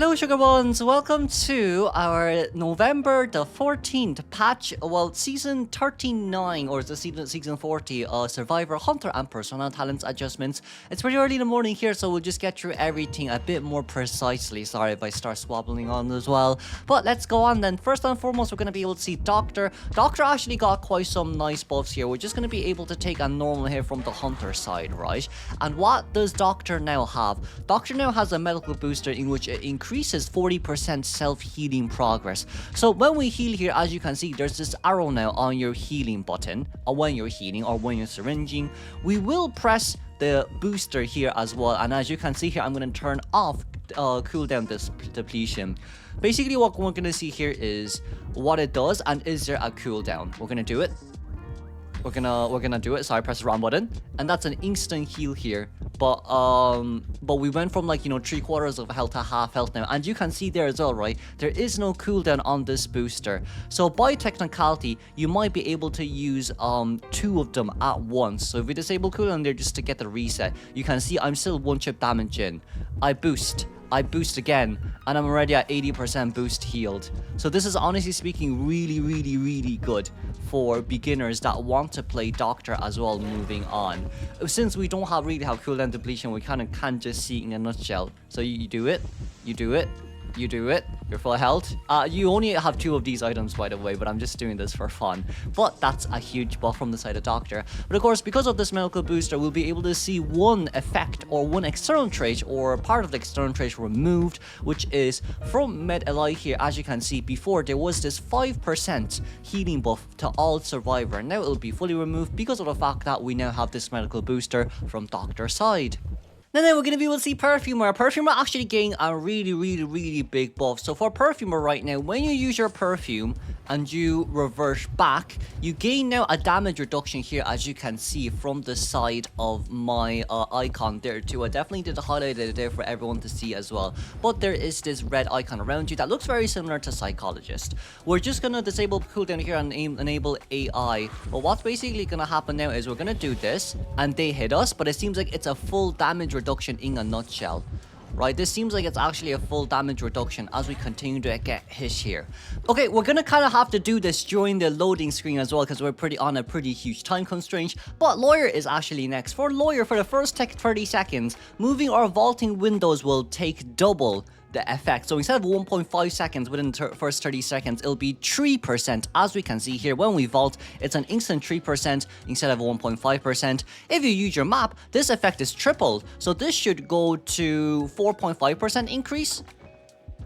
Hello Sugar Buns, welcome to our November the 14th patch, well season 39 or the season 40 Survivor Hunter and Personal Talents adjustments. It's pretty early in the morning here, so we'll just get through everything a bit more precisely. Sorry if I start swabbling on as well, but let's go on then. First and foremost, we're going to be able to see Doctor actually got quite some nice buffs here. We're just going to be able to take a normal hit from the Hunter side, right? And what does Doctor now have? Doctor now has a medical booster in which it increases 40% self-healing progress. So when we heal here, as you can see, there's this arrow now on your healing button, or when you're healing or when you're syringing. We will press the booster here as well, and as you can see here, I'm going to turn off cooldown this depletion. Basically what we're going to see here is what it does and is there a cooldown. We're going to do it. We're gonna do it. So I press the wrong button, and that's an instant heal here. But we went from like 3/4 of health to half health now, and you can see there as well, right? There is no cooldown on this booster. So by technicality, you might be able to use 2 of them at once. So if we disable cooldown there just to get the reset, you can see I'm still 1 chip damage in. I boost again, and I'm already at 80% boost healed. So this is honestly speaking really good for beginners that want to play Doctor as well moving on. Since we don't really have cooldown depletion, we kind of can't just see it in a nutshell. So you do it, you're full health. You only have 2 of these items, by the way, but I'm just doing this for fun. But that's a huge buff from the side of Doctor. But of course, because of this medical booster, we'll be able to see one effect or one external trait or part of the external trait removed, which is from Med Ally here. As you can see, before there was this 5% healing buff to all Survivor. Now it'll be fully removed because of the fact that we now have this medical booster from Doctor's side. Then we're going to be able to see Perfumer. Perfumer actually getting a really big buff. So for Perfumer right now, when you use your perfume and you reverse back, you gain now a damage reduction here, as you can see from the side of my icon there too. I definitely did highlight it there for everyone to see as well. But there is this red icon around you that looks very similar to Psychologist. We're just going to disable cooldown here and enable AI. But what's basically going to happen now is we're going to do this and they hit us, but it seems like it's a full damage reduction in a nutshell. Right, this seems like it's actually a full damage reduction as we continue to get hit here. Okay, we're gonna kind of have to do this during the loading screen as well, because we're on a pretty huge time constraint. But Lawyer is actually next. For Lawyer, for the first 30 seconds, moving or vaulting windows will take double the effect. So instead of 1.5 seconds within the first 30 seconds, it'll be 3%. As we can see here, when we vault, it's an instant 3% instead of 1.5%. If you use your map, this effect is tripled. So this should go to 4.5% increase.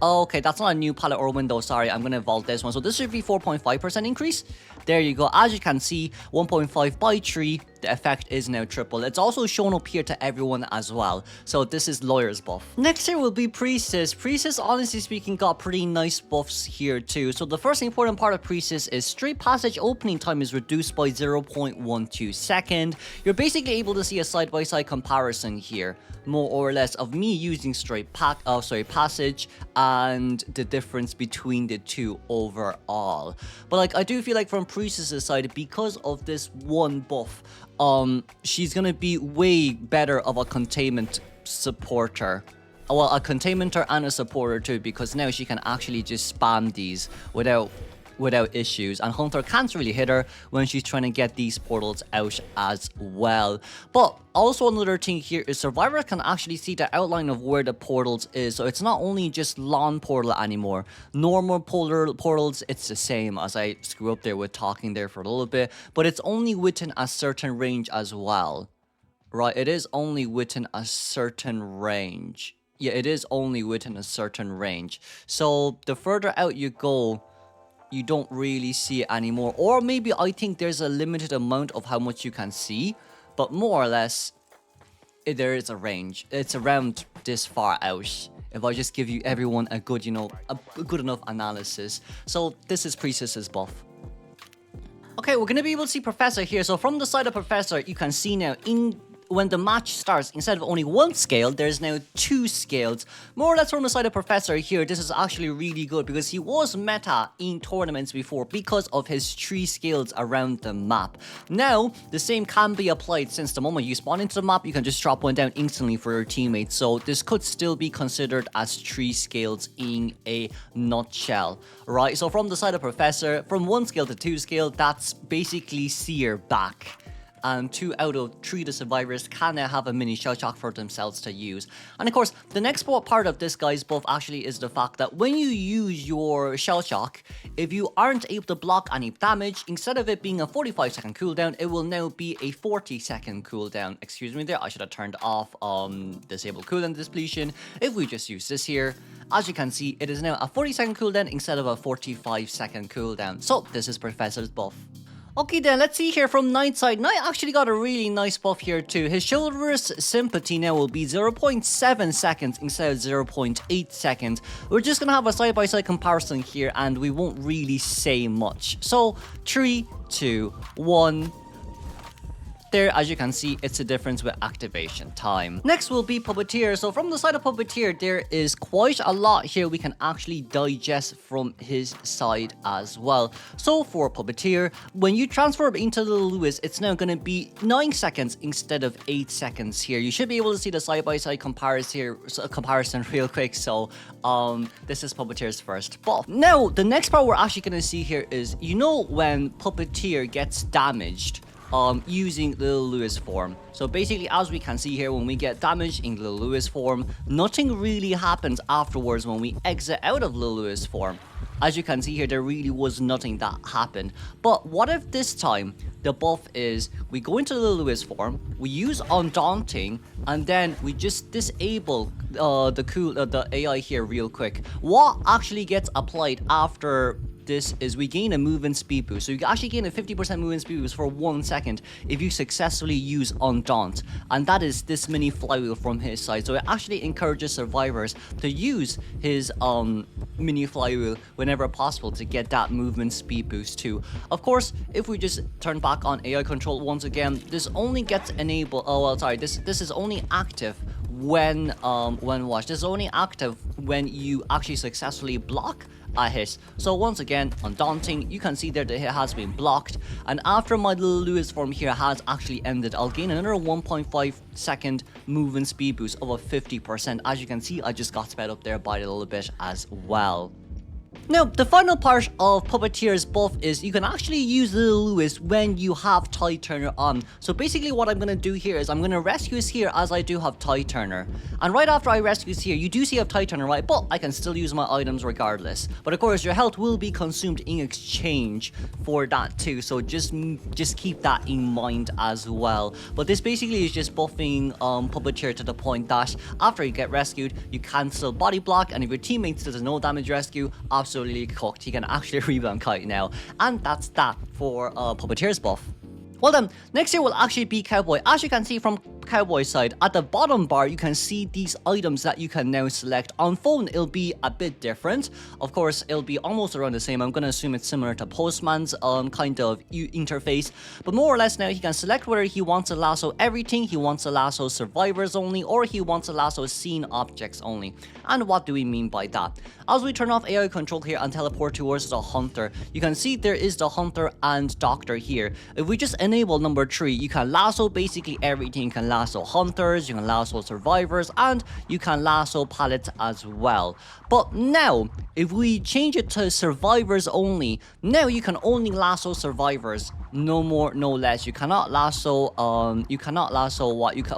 Okay, that's not a new palette or window, sorry, I'm gonna vault this one. So this should be 4.5% increase. There you go. As you can see, 1.5 by 3, the effect is now triple. It's also shown up here to everyone as well. So this is Lawyer's buff. Next here will be Priestess. Priestess, honestly speaking, got pretty nice buffs here too. So the first important part of Priestess is straight passage opening time is reduced by 0.12 seconds. You're basically able to see a side-by-side comparison here, more or less, of me using straight passage and the difference between the two overall. But like, I do feel like from Priestess's side, because of this one buff, she's gonna be way better of a containment supporter. Well, a containmenter and a supporter too, because now she can actually just spam these without issues, and Hunter can't really hit her when she's trying to get these portals out as well. But also another thing here is Survivor can actually see the outline of where the portals is, so it's not only just lawn portal anymore. Normal portals, it's the same, as I screw up there with talking there for a little bit, but it's only within a certain range as well. Right, it is only within a certain range. Yeah, it is only within a certain range. So the further out you go, you don't really see it anymore. Or maybe I think there's a limited amount of how much you can see, but more or less there is a range. It's around this far out, if I just give you everyone a good, a good enough analysis. So this is Priestess's buff. Okay, we're gonna be able to see Professor here. So from the side of Professor, you can see now in when the match starts, instead of only one scale, there's now 2 scales. More or less from the side of Professor here, this is actually really good because he was meta in tournaments before because of his 3 scales around the map. Now, the same can be applied since the moment you spawn into the map, you can just drop one down instantly for your teammates. So this could still be considered as 3 scales in a nutshell, right? So from the side of Professor, from 1 scale to 2 scale, that's basically Seer back. And 2 out of 3 of the survivors can now have a mini shell shock for themselves to use. And of course, the next part of this guy's buff actually is the fact that when you use your shell shock, if you aren't able to block any damage, instead of it being a 45-second cooldown, it will now be a 40-second cooldown. Excuse me there, I should have turned off disable cooldown depletion. If we just use this here, as you can see, it is now a 40-second cooldown instead of a 45-second cooldown. So this is Professor's buff. Okay then, let's see here from Naiad's side. Naiad actually got a really nice buff here too. His chivalrous sympathy now will be 0.7 seconds instead of 0.8 seconds. We're just gonna have a side-by-side comparison here and we won't really say much. So 3, 2, 1. There, as you can see, it's a difference with activation time. Next will be Puppeteer. So from the side of Puppeteer, there is quite a lot here we can actually digest from his side as well. So for Puppeteer, when you transfer into Little Lewis, it's now going to be 9 seconds instead of 8 seconds here. You should be able to see the side-by-side comparison real quick. So this is Puppeteer's first buff. Now, the next part we're actually going to see here is, you know, when Puppeteer gets damaged using Little Lewis form. So basically, as we can see here, when we get damaged in Little Lewis form, nothing really happens afterwards when we exit out of Little Lewis form. As you can see here, there really was nothing that happened. But what if this time the buff is we go into Little Lewis form, we use Undaunting, and then we just disable the AI here real quick. What actually gets applied after this is we gain a movement speed boost. So you actually gain a 50% movement speed boost for 1 second if you successfully use Undaunt. And that is this mini flywheel from his side. So it actually encourages survivors to use his mini flywheel whenever possible to get that movement speed boost too. Of course, if we just turn back on AI control once again, this only gets enabled. Oh well, sorry. This is only active when watch. This is only active when you actually successfully block a hit. So once again, Undaunting, you can see there the hit has been blocked, and after my Little Lewis form here has actually ended, I'll gain another 1.5 second movement speed boost of a 50%. As you can see, I just got sped up there by a little bit as well. Now, the final part of Puppeteer's buff is you can actually use Little Lewis when you have Tide Turner on. So basically what I'm going to do here is I'm going to rescue his here as I do have Tide Turner. And right after I rescue his here, you do see I have Tide Turner, right? But I can still use my items regardless. But of course, your health will be consumed in exchange for that too. So just keep that in mind as well. But this basically is just buffing Puppeteer to the point that after you get rescued, you cancel body block. And if your teammates does no damage rescue, absolutely cooked. He can actually rebound kite now. And that's that for Puppeteer's buff. Well then, next here will actually be Cowboy. As you can see from Cowboy's side, at the bottom bar, you can see these items that you can now select. On phone, it'll be a bit different. Of course, it'll be almost around the same. I'm going to assume it's similar to Postman's kind of interface. But more or less now, he can select whether he wants to lasso everything, he wants to lasso survivors only, or he wants to lasso scene objects only. And what do we mean by that? As we turn off AI control here and teleport towards the Hunter, you can see there is the Hunter and Doctor here. If we just enable number 3, you can lasso basically everything. You can lasso hunters, you can lasso survivors, and you can lasso pallets as well. But now, if we change it to survivors only, now you can only lasso survivors. No more, no less. You cannot lasso,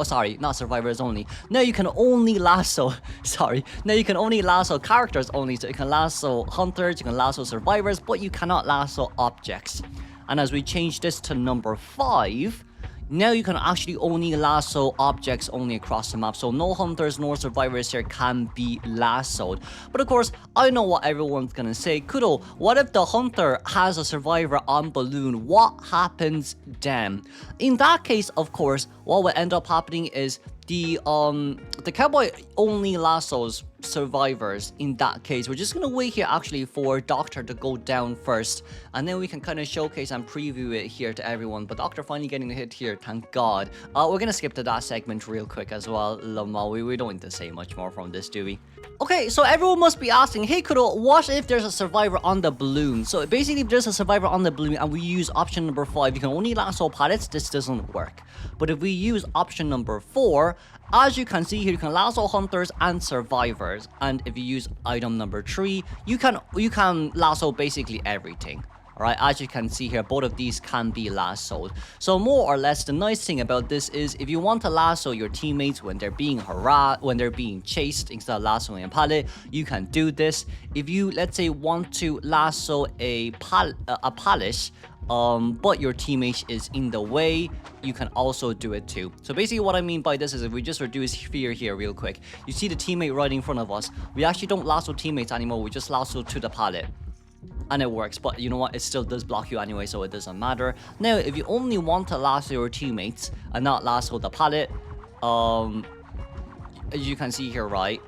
sorry, not survivors only. Now you can only lasso, now you can only lasso characters only. So you can lasso hunters, you can lasso survivors, but you cannot lasso objects. And as we change this to number 5, now you can actually only lasso objects only across the map. So no hunters nor survivors here can be lassoed. But of course, I know what everyone's gonna say. Kudo, what if the hunter has a survivor on balloon? What happens then? In that case, of course, what will end up happening is the cowboy only lassos survivors in that case. We're just gonna wait here actually for Doctor to go down first, and then we can kind of showcase and preview it here to everyone. But Doctor finally getting a hit here, thank God. We're gonna skip to that segment real quick as well. We don't need to say much more from this, do we? Okay, so everyone must be asking, hey Kuro, what if there's a survivor on the balloon? So basically, if there's a survivor on the balloon and we use option number 5, you can only lasso pallets, this doesn't work. But if we use option number 4, as you can see here, you can lasso hunters and survivors. And if you use item number 3, you can lasso basically everything. Alright, as you can see here, both of these can be lassoed. So more or less, the nice thing about this is if you want to lasso your teammates when they're being harassed, when they're being chased, instead of lassoing a pallet, you can do this. If you, let's say, want to lasso a pallet, but your teammate is in the way, you can also do it too. So basically what I mean by this is if we just reduce fear here real quick, you see the teammate right in front of us, we actually don't lasso teammates anymore, we just lasso to the pallet. And it works, but you know what, it still does block you anyway, so it doesn't matter. Now, if you only want to lasso your teammates and not lasso the pallet, as you can see here, right,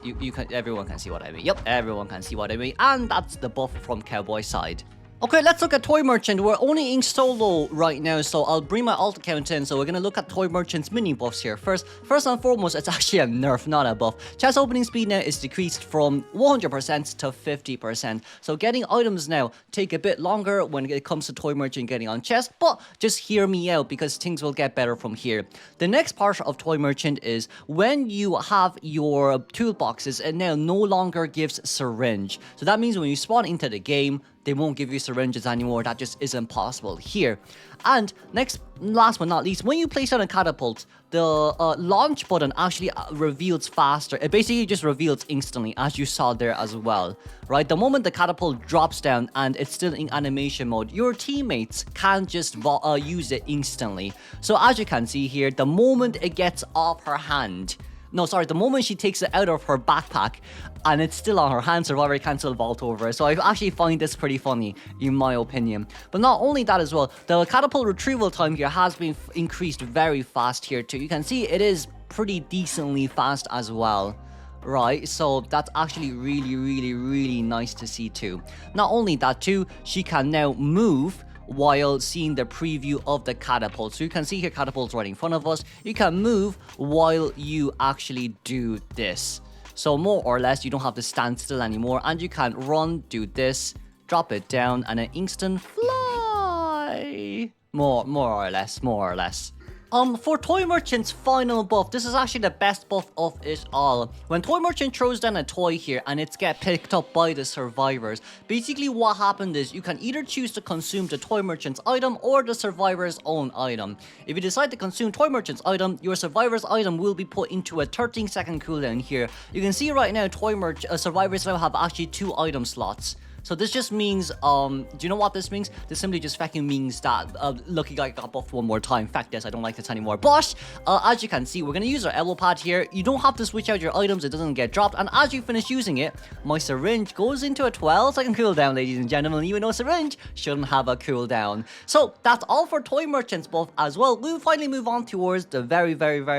everyone can see what I mean. Yep, everyone can see what I mean, and that's the buff from Cowboy's side. Okay, let's look at Toy Merchant. We're only in solo right now, so I'll bring my alt account in. So we're gonna look at Toy Merchant's mini buffs here. First and foremost, it's actually a nerf, not a buff. Chest opening speed now is decreased from 100% to 50%. So getting items now take a bit longer when it comes to Toy Merchant getting on chest, but just hear me out because things will get better from here. The next part of Toy Merchant is when you have your toolboxes, it now no longer gives syringe. So that means when you spawn into the game, they won't give you syringes anymore. That just isn't possible here. And last but not least, when you place down a catapult, the launch button actually reveals faster. It basically just reveals instantly, as you saw there as well, right? The moment the catapult drops down and it's still in animation mode, your teammates can just use it instantly. So as you can see here, the moment it gets off her hand, the moment she takes it out of her backpack and it's still on her hand, Survivor can still vault over it. So I actually find this pretty funny, in my opinion. But not only that as well, the catapult retrieval time here has been increased very fast here too. You can see it is pretty decently fast as well. Right, so that's actually really nice to see too. Not only that too, she can now move while seeing the preview of the catapult. So you can see here catapults right in front of us. You can move while you actually do this. So more or less, you don't have to stand still anymore, and you can run, do this, drop it down, and an instant fly. More or less. For Toy Merchant's final buff, this is actually the best buff of it all. When Toy Merchant throws down a toy here and it's get picked up by the survivors, basically what happened is you can either choose to consume the Toy Merchant's item or the survivor's own item. If you decide to consume Toy Merchant's item, your survivor's item will be put into a 13-second cooldown here. You can see right now survivors now have actually 2 item slots. So this just means, do you know what this means? This simply just fucking means that Lucky Guy got buffed one more time. Fact is, I don't like this anymore. But, as you can see, we're going to use our elbow pad here. You don't have to switch out your items, it doesn't get dropped. And as you finish using it, my syringe goes into a 12-second cooldown, ladies and gentlemen. Even though syringe shouldn't have a cooldown. So, that's all for Toy Merchant's buff as well. We'll finally move on towards the very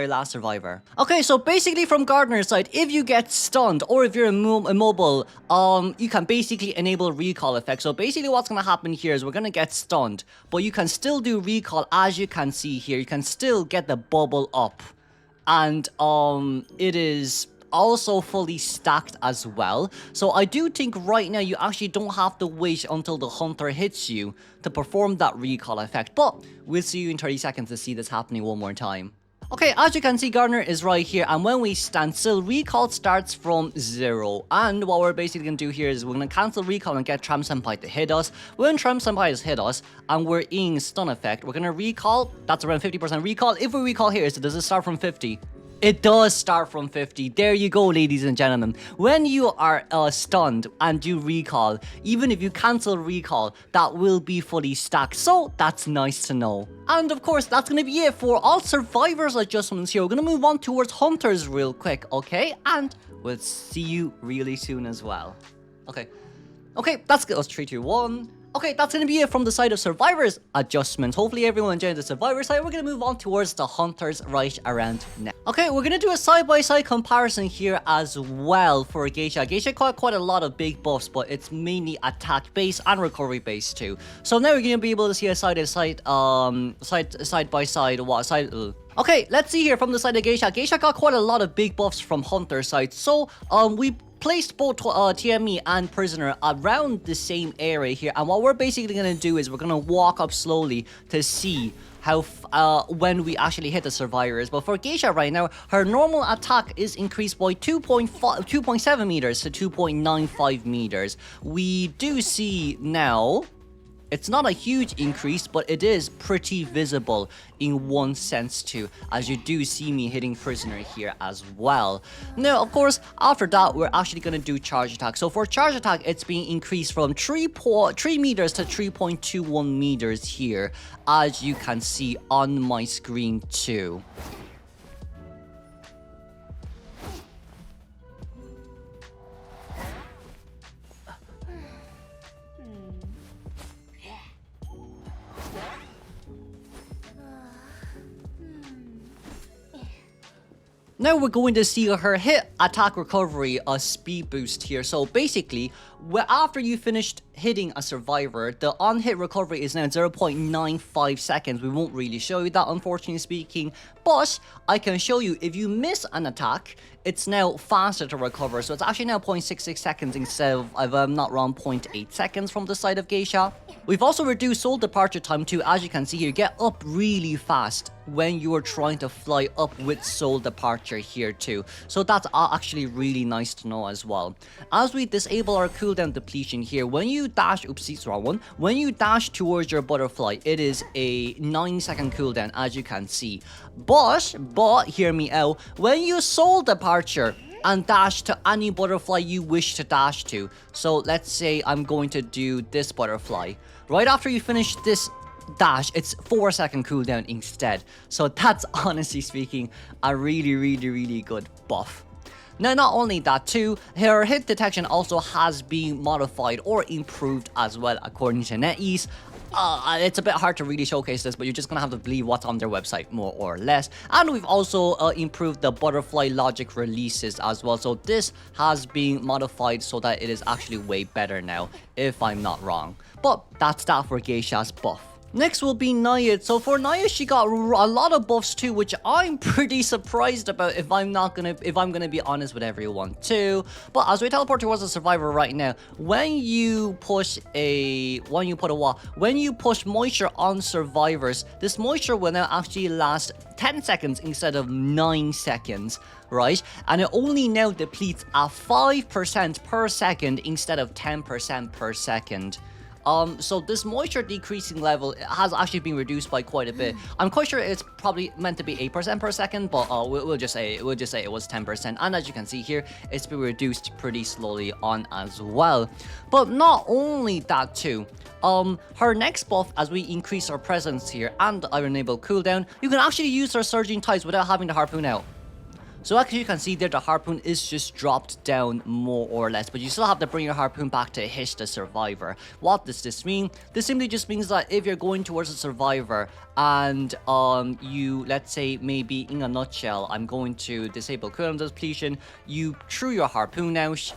last survivor. Okay, so basically from Gardener's side, if you get stunned or if you're immobile, you can basically enable recall effect. So basically what's going to happen here is we're going to get stunned, but you can still do recall. As you can see here, you can still get the bubble up, and it is also fully stacked as well. So I do think right now you actually don't have to wait until the hunter hits you to perform that recall effect, but we'll see you in 30 seconds to see this happening one more time. Okay, as you can see, Gardener is right here, and when we stand still, recall starts from 0. And what we're basically going to do here is we're going to cancel recall and get Tram Senpai to hit us. When Tram Senpai has hit us, and we're in stun effect, we're going to recall. That's around 50% recall. If we recall here, so does it start from 50? It does start from 50. There you go, ladies and gentlemen. When you are stunned and you recall, even if you cancel recall, that will be fully stacked. So that's nice to know. And of course, that's going to be it for all survivors adjustments here. We're going to move on towards hunters real quick, okay? And we'll see you really soon as well. Okay, that's good. Let's 3, 2, 1. Okay, that's gonna be it from the side of Survivors adjustments. Hopefully everyone enjoyed the Survivor side. We're gonna move on towards the Hunters right around now. Okay, we're gonna do a side-by-side comparison here as well for Geisha. Geisha got quite a lot of big buffs, but it's mainly attack based and recovery based too. So now we're gonna be able to see a side-by-side, Okay, let's see here from the side of Geisha. Geisha got quite a lot of big buffs from Hunter side. So, we placed both TME and Prisoner around the same area here, and what we're basically gonna do is we're gonna walk up slowly to see how when we actually hit the Survivors. But for Geisha right now, her normal attack is increased by 2.7 meters to 2.95 meters. We do see now, it's not a huge increase, but it is pretty visible in one sense too, as you do see me hitting Prisoner here as well. Now, of course, after that, we're actually going to do charge attack. So for charge attack, it's being increased from 3 meters to 3.21 meters here, as you can see on my screen too. Now we're going to see her hit attack recovery, a speed boost here. So basically, after you finished hitting a Survivor, the on-hit recovery is now 0.95 seconds. We won't really show you that, unfortunately speaking, but I can show you if you miss an attack, it's now faster to recover. So it's actually now 0.66 seconds instead of, if I'm not wrong, 0.8 seconds from the side of Geisha. We've also reduced soul departure time too. As you can see here, get up really fast when you are trying to fly up with soul departure here too. So that's actually really nice to know as well. As we disable our cooldown depletion here, when you dash, oopsies, wrong one. When you dash towards your butterfly, it is a 9-second cooldown, as you can see. But hear me out. When you soul departure and dash to any butterfly you wish to dash to. So let's say I'm going to do this butterfly. Right after you finish this dash, it's 4-second cooldown instead. So that's, honestly speaking, a really good buff. Now, not only that too, her hit detection also has been modified or improved as well, according to NetEase. It's a bit hard to really showcase this, but you're just gonna have to believe what's on their website, more or less. And we've also improved the butterfly logic releases as well. So this has been modified so that it is actually way better now, if I'm not wrong. But that's that for Geisha's buff. Next will be Naiad. So for Naiad, she got a lot of buffs too, which I'm pretty surprised about, if I'm gonna be honest with everyone too. But as we teleport towards the Survivor right now, when you push moisture on Survivors, this moisture will now actually last 10 seconds instead of 9 seconds, right? And it only now depletes at 5% per second instead of 10% per second. So this moisture decreasing level has actually been reduced by quite a bit. I'm quite sure it's probably meant to be 8% per second, but we'll just say it was 10%. And as you can see here, it's been reduced pretty slowly on as well. But not only that too, her next buff, as we increase her presence here and I enable cooldown, you can actually use her surging tides without having to harpoon out. So as you can see there, the harpoon is just dropped down more or less, but you still have to bring your harpoon back to hit the Survivor. What does this mean? This simply just means that if you're going towards a Survivor and you, let's say, maybe in a nutshell, I'm going to disable cooldown depletion, you threw your harpoon out,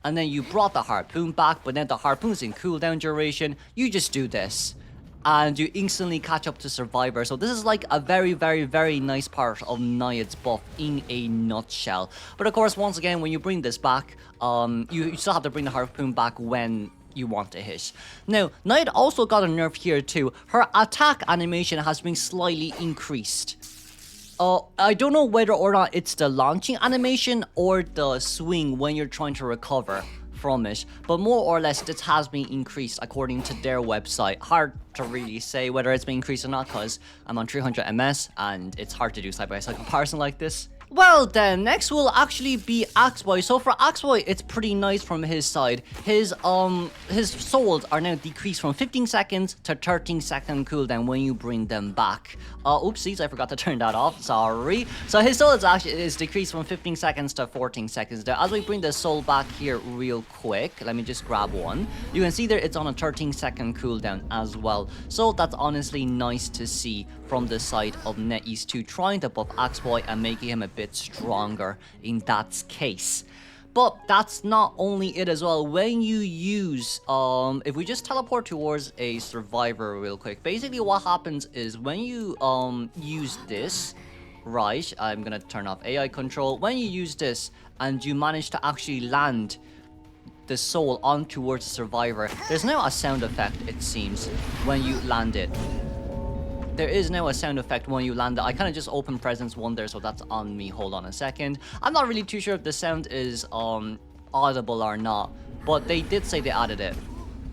and then you brought the harpoon back, but then the harpoon's in cooldown duration, you just do this. And you instantly catch up to Survivor. So this is like a very nice part of Naiad's buff in a nutshell. But of course, once again, when you bring this back, you still have to bring the harpoon back when you want to hit. Now, Naiad also got a nerf here too. Her attack animation has been slightly increased. I don't know whether or not it's the launching animation or the swing when you're trying to recover from it, but more or less this has been increased according to their website. Hard to really say whether it's been increased or not, because I'm on 300 ms and it's hard to do side-by-side comparison like this Well then, next will actually be Cowboy. So for Cowboy, it's pretty nice from his side. His souls are now decreased from 15 seconds to 13-second cooldown when you bring them back. Oopsies, I forgot to turn that off. Sorry. So his soul is decreased from 15 seconds to 14 seconds. Now, as we bring the soul back here real quick, let me just grab one. You can see there it's on a 13-second cooldown as well. So that's honestly nice to see from the side of NetEase 2, trying to buff Cowboy and making him a bit stronger in that case. But that's not only it as well. When you use, if we just teleport towards a survivor real quick, basically what happens is when you use this, right, I'm gonna turn off AI control. When you use this and you manage to actually land the soul on towards the survivor, there's now a sound effect, it seems, when you land it. There is now a sound effect when you land it. I kind of just opened Presence 1 there, so that's on me. Hold on a second. I'm not really too sure if the sound is audible or not, but they did say they added it.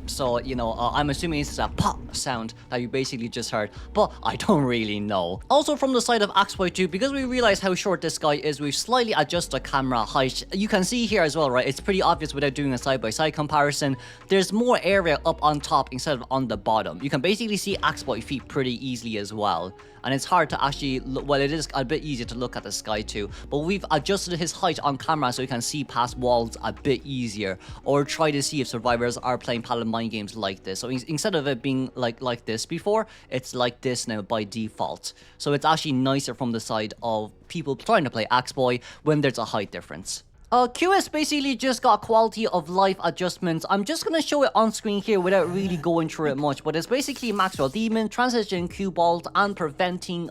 So, you know, I'm assuming it's a pop sound that you basically just heard, but I don't really know. Also, from the side of Cowboy 2, because we realize how short this guy is, we've slightly adjusted the camera height. You can see here as well, right? It's pretty obvious without doing a side-by-side comparison. There's more area up on top instead of on the bottom. You can basically see Cowboy feet pretty easily as well. And it's hard to actually look, well, it is a bit easier to look at the sky too, but we've adjusted his height on camera so you can see past walls a bit easier, or try to see if survivors are playing paladin mind games like this. So instead of it being like this before, it's like this now by default. So it's actually nicer from the side of people trying to play Cowboy when there's a height difference. Cueist basically just got quality of life adjustments. I'm just gonna show it on screen here without really going through it much, but it's basically Maxwell Demon, Transition Q-Bolt, and preventing,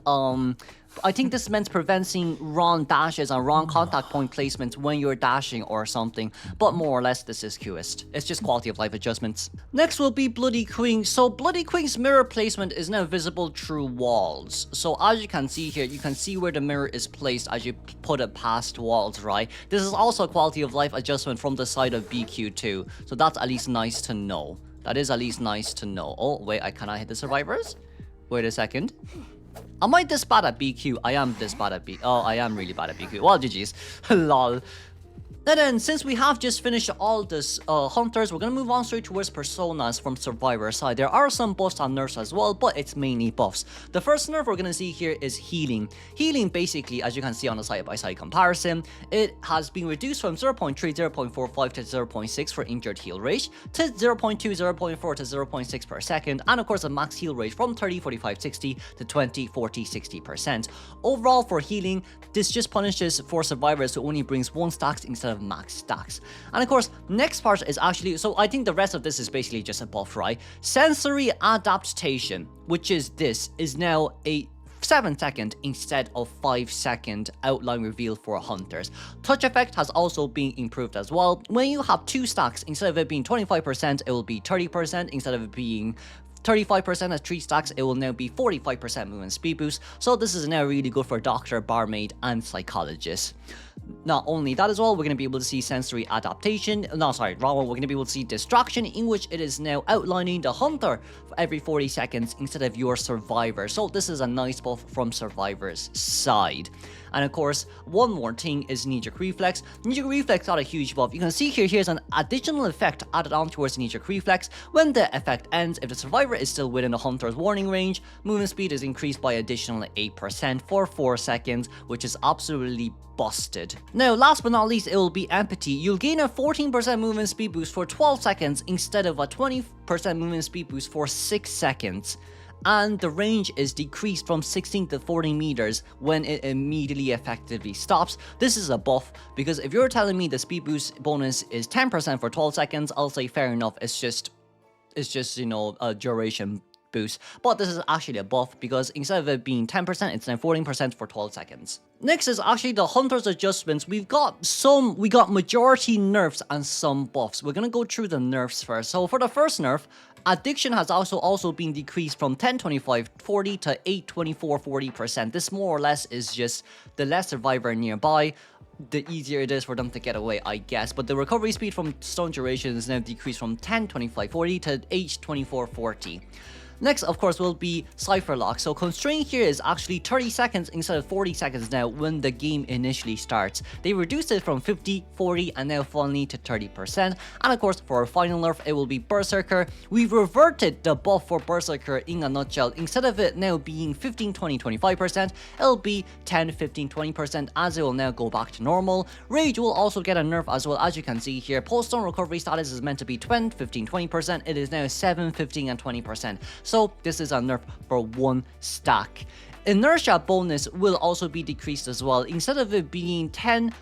I think this meant preventing wrong dashes and wrong contact point placements when you're dashing or something, but more or less this is Cueist. It's just quality of life adjustments. Next will be Bloody Queen. So Bloody Queen's mirror placement is now visible through walls. So as you can see here, you can see where the mirror is placed as you put it past walls, right? This is also a quality of life adjustment from the side of BQ2. So that's at least nice to know. That is at least nice to know. Oh, wait, can I hit the survivors? Wait a second. Am I this bad at BQ? I am this bad at BQ. Oh, I am really bad at BQ. Well, GG's. Lol. And then, since we have just finished all this hunters, we're gonna move on straight towards personas from survivor side. There are some buffs and nerfs as well, but it's mainly buffs. The first nerf we're gonna see here is healing. Healing, basically, as you can see on the side-by-side comparison, it has been reduced from 0.3, 0.45 to 0.6 for injured heal rate, to 0.2, 0.4 to 0.6 per second, and of course a max heal rate from 30, 45, 60 to 20, 40, 60%. Overall, for healing, this just punishes for survivors who only brings 1 stacks instead of max stacks. And of course, next part is actually, so I think the rest of this is basically just a buff, right? Sensory adaptation, which is this, is now a 7-second instead of 5-second outline reveal for hunters. Touch effect has also been improved as well. When you have 2 stacks, instead of it being 25%, it will be 30%. Instead of it being 35% as 3 stacks, it will now be 45% movement speed boost. So this is now really good for doctor, barmaid, and psychologist. Not only that as well, we're going to be able to see sensory adaptation. No, sorry, wrong one. We're going to be able to see distraction, in which it is now outlining the hunter for every 40 seconds instead of your survivor. So this is a nice buff from survivor's side. And of course, one more thing is knee-jerk reflex. Knee-jerk reflex got a huge buff. You can see here, here's an additional effect added on towards knee-jerk reflex. When the effect ends, if the survivor is still within the hunter's warning range, movement speed is increased by additional 8% for 4 seconds, which is absolutely busted. Now, last but not least, it will be empathy. You'll gain a 14% movement speed boost for 12 seconds instead of a 20% movement speed boost for 6 seconds. And the range is decreased from 16 to 40 meters when it immediately effectively stops. This is a buff, because if you're telling me the speed boost bonus is 10% for 12 seconds, I'll say fair enough, it's just, you know, a duration boost. But this is actually a buff, because instead of it being 10%, it's now 14% for 12 seconds. Next is actually the hunter's adjustments. We got majority nerfs and some buffs. We're gonna go through the nerfs first. So for the first nerf, addiction has also been decreased from 10-25-40 to 8-24-40%. This more or less is just the less survivor nearby, the easier it is for them to get away, I guess. But the recovery speed from stun duration is now decreased from 10-25-40 to 8-24-40. Next, of course, will be Cypher Lock. So constraint here is actually 30 seconds instead of 40 seconds now when the game initially starts. They reduced it from 50, 40, and now finally to 30%. And of course, for our final nerf, it will be Berserker. We've reverted the buff for Berserker in a nutshell. Instead of it now being 15, 20, 25%, it'll be 10, 15, 20%, as it will now go back to normal. Rage will also get a nerf as well. As you can see here, post-stone recovery status is meant to be 20, 15, 20%. It is now 7, 15, and 20%. So this is a nerf for one stack. Inertia bonus will also be decreased as well. Instead of it being 10%,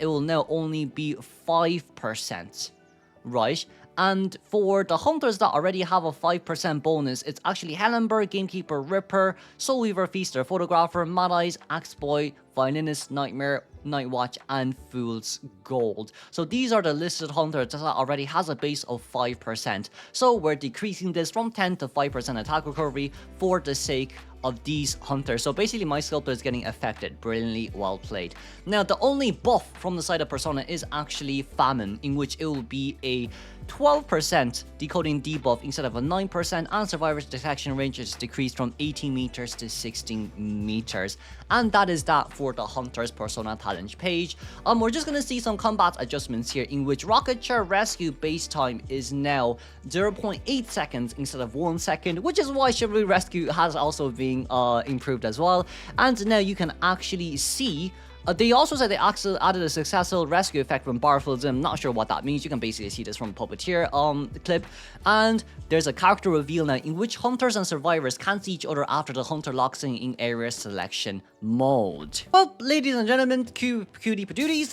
it will now only be 5%, right? And for the hunters that already have a 5% bonus, it's actually Hellenberg, Gamekeeper, Ripper, Soul Weaver, Feaster, Photographer, Mad Eyes, Axe Boy, Violinist, Nightmare, Night Watch, and Fool's Gold. So these are the listed hunters that already has a base of 5%. So we're decreasing this from 10 to 5% attack recovery for the sake of these hunters. So basically my sculptor is getting affected. Brilliantly well played. Now the only buff from the side of Persona is actually Famine, in which it will be a 12% decoding debuff instead of a 9%, and survivor's detection range is decreased from 18 meters to 16 meters. And that is that for the Hunter's Persona Challenge page. We're just gonna see some combat adjustments here, in which Rocket Chair Rescue base time is now 0.8 seconds instead of 1 second, which is why Chivalry Rescue has also been improved as well. And now you can actually see they also said they actually added a successful rescue effect when bar fills in. I'm not sure what that means. You can basically see this from Puppeteer clip. And there's a character reveal now in which hunters and survivors can't see each other after the hunter locks in area selection mode. Well, ladies and gentlemen, cutie patooties,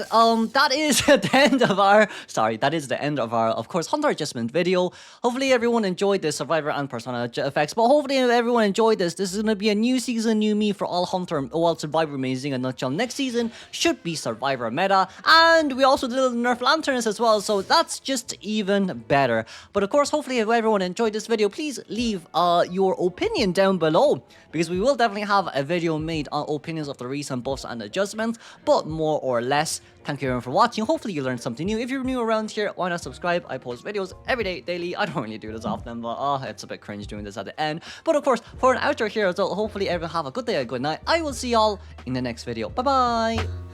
that is the end of our, of course, hunter adjustment video. Hopefully everyone enjoyed this survivor and persona effects, but hopefully everyone enjoyed this. This is going to be a new season, new me for all hunter, well, survivor amazing in a nutshell. Next season should be survivor meta, and we also did nerf lanterns as well, so that's just even better. But of course, hopefully if everyone enjoyed this video, please leave your opinion down below, because we will definitely have a video made on opinions of the recent buffs and adjustments, but more or less. Thank you everyone for watching. Hopefully you learned something new. If you're new around here, why not subscribe? I post videos every day, daily. I don't really do this often, but it's a bit cringe doing this at the end. But of course, for an outro here as well, hopefully everyone have a good day, a good night. I will see y'all in the next video. Bye bye.